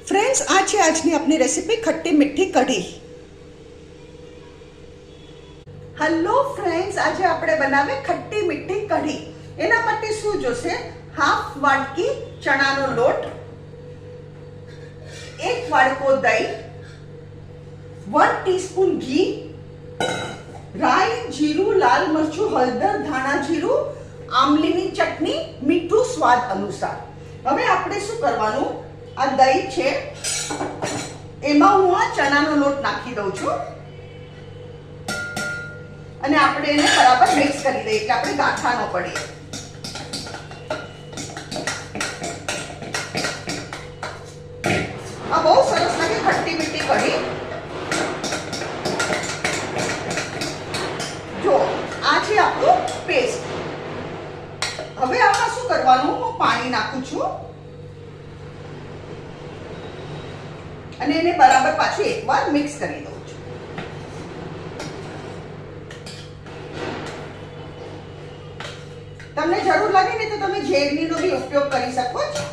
Friends आ છે આજની આપણી રેસીપી ખટ્ટી મીઠી કઢી। હેલો ફ્રેન્ડ્સ, આજે આપણે બનાવે ખટ્ટી મીઠી કઢી। એના માટે શું જોશે? હાફ વાટકી ચણાનો લોટ, 1 વાડકો દહીં, 1 ટીસ્પૂન ઘી, રાઈ, જીરું, લાલ મરચું, હળદર, ધાણા જીરું, આમલીની ચટણી, મીઠું સ્વાદ અનુસાર। હવે આપણે શું કરવાનું? આ દહીં છે, એમાં હું આ ચણાનો લોટ નાખી દઉં છું અને આપણે એને બરાબર મિક્સ કરી દઈએ કે આપણે ગાંઠા ન પડે। આ બહુ સરસ લાગે ખટ્ટી મીઠી કઢી। જો આ છે આપણું પેસ્ટ। હવે આમાં શું કરવાનું? હું પાણી નાખું છું અને એને બરાબર પાછું એકવાર મિક્સ કરી દઉં છું। તમને જરૂર લાગે ને તો તમે ઝેરણીનો બી ઉપયોગ કરી શકો છો।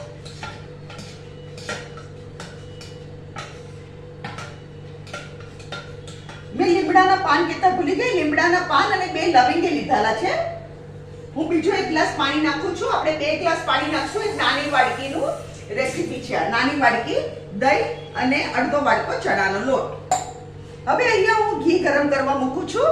મેં લીમડાના પાન કહેતા ભૂલી ગઈ, લીમડાના પાન અને 2 લવિંગે લીધાલા છે। હું બીજો 1 ગ્લાસ પાણી નાખું છું। આપણે 2 ગ્લાસ પાણી નાખશું। એક નાની વાડકીનું રેસીપી છે આ। નાની વાડકી દહીં અને અડધો વાડકો ચણાનો લોટ। હવે અહીંયા હું ઘી ગરમ કરવા મૂકું છું।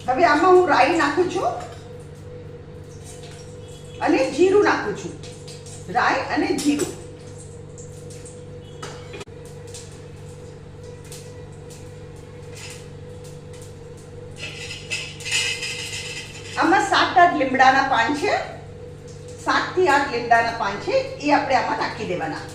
હવે આમાં હું રાઈ નાખું છું અને જીરું નાખું છું। રાઈ અને જીરું, આમાં 7-8 લીમડાના પાન છે, 7 થી 8 લીમડાના પાન છે, એ આપણે આમાં નાખી દેવાના।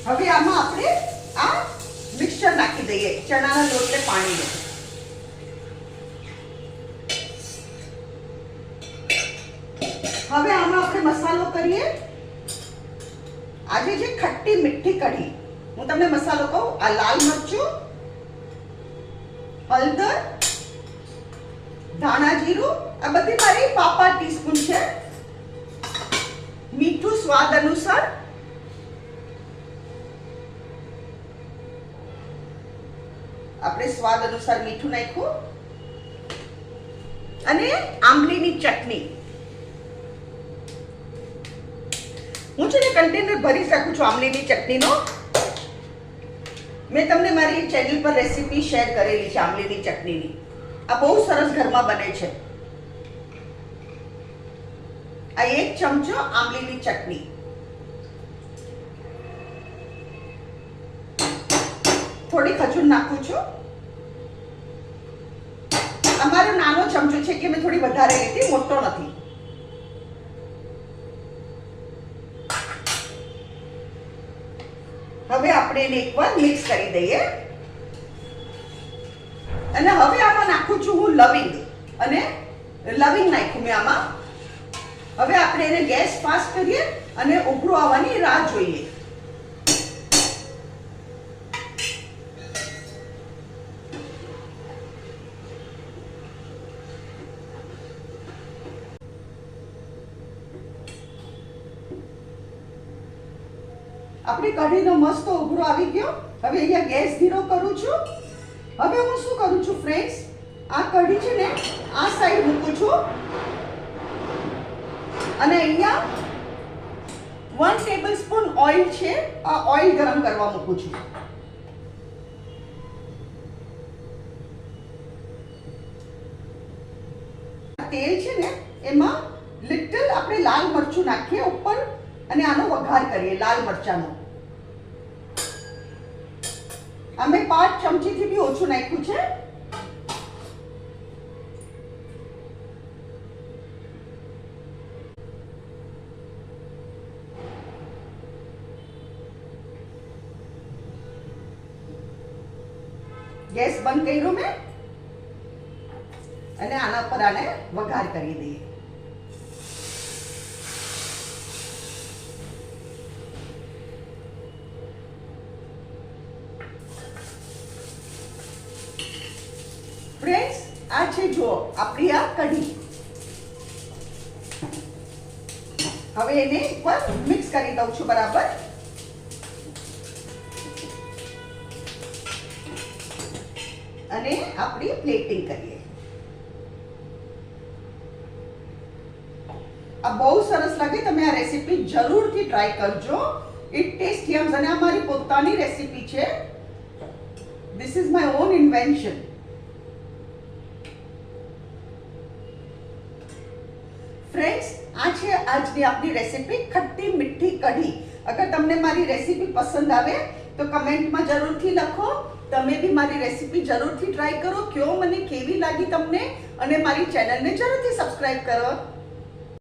હવે આમાં આપણે આ મિક્સચર નાખી દઈએ, ચણાના લોટ ને પાણીને। હવે આમાં આપણે મસાલો કરીએ। આજે જે ખટ્ટી મીઠી કઢી, હું તમને મસાલો કહું, આ લાલ મરચું, હળદર, ધાણા જીરું, આ બધી મારી 5 ટીસ્પૂન છે, મીઠું સ્વાદ અનુસાર, આપણે સ્વાદ અનુસાર મીઠું નાખ્યું, અને આંબલીની ચટણી। હું છે ને કન્ટેનર ભરી શકું છું આંબલીની ચટણીનો। મેં તમને મારી ચેનલ પર રેસીપી શેર કરેલી છે આંબલીની ચટણીની। આ બહુ સરસ ઘરમાં બને છે। આ 1 ચમચો આંબલીની ચટણી, થોડી ખજૂર નાખું છું। અમારો નાનો ચમચો છે કે મેં થોડી વધારે લીધી, મોટો નથી। હવે આપણે એને એકવાર મિક્સ કરી દઈએ અને હવે આમાં નાખું છું હું લવિંગ, અને લવિંગ નાખ્યું મેં આમાં। હવે આપણે એને ગેસ ફાસ્ટ કરીએ અને ઉભરું આવવાની રાહ જોઈએ। આપણી કઢીનો મસ્ત ઉભરો આવી ગયો। હવે અહીંયા ગેસ ધીરો કરું છું। હવે હું શું કરું છું ફ્રેન્ડ્સ, આ કઢી છે ને આ સાઈડ મૂકું છું અને અહીંયા 1 ટેબલસ્પૂન ઓઇલ છે, આ ઓઇલ ગરમ કરવા મૂકું છું। તેલ છે ને એમાં લિટલ આપણે લાલ મરચું નાખીએ ઉપર અને આનો વઘાર કરીએ લાલ મરચાનો। અમે 5 ચમચીથી બી ઓછું નાખ્યું છે। ગેસ બંધ કર્યો મેં અને આના પર આને વઘાર કરી દઈએ. ફ્રેન્ડ્સ, આ છે જો આપણી આ કઢી. હવે એને એકવાર મિક્સ કરી દઉં છું બરાબર. અને આપણી પ્લેટિંગ કરીએ. આ બહુ સરસ લાગે. તમે આ રેસીપી જરૂરથી ટ્રાય કરજો. It taste yums. અને આ મારી પોતાની રેસીપી છે. This is my own invention. Friends, આ છે આજની આપણી રેસીપી ખટ્ટી મીઠી કઢી. અગર તમને મારી રેસીપી પસંદ આવે તો કમેન્ટમાં જરૂરથી લખો. તમે બી મારી રેસીપી જરૂરથી ટ્રાય કરો. કયો મને કેવી લાગી તમને, અને મારી ચેનલને જરૂરથી સબસ્ક્રાઇબ કરો.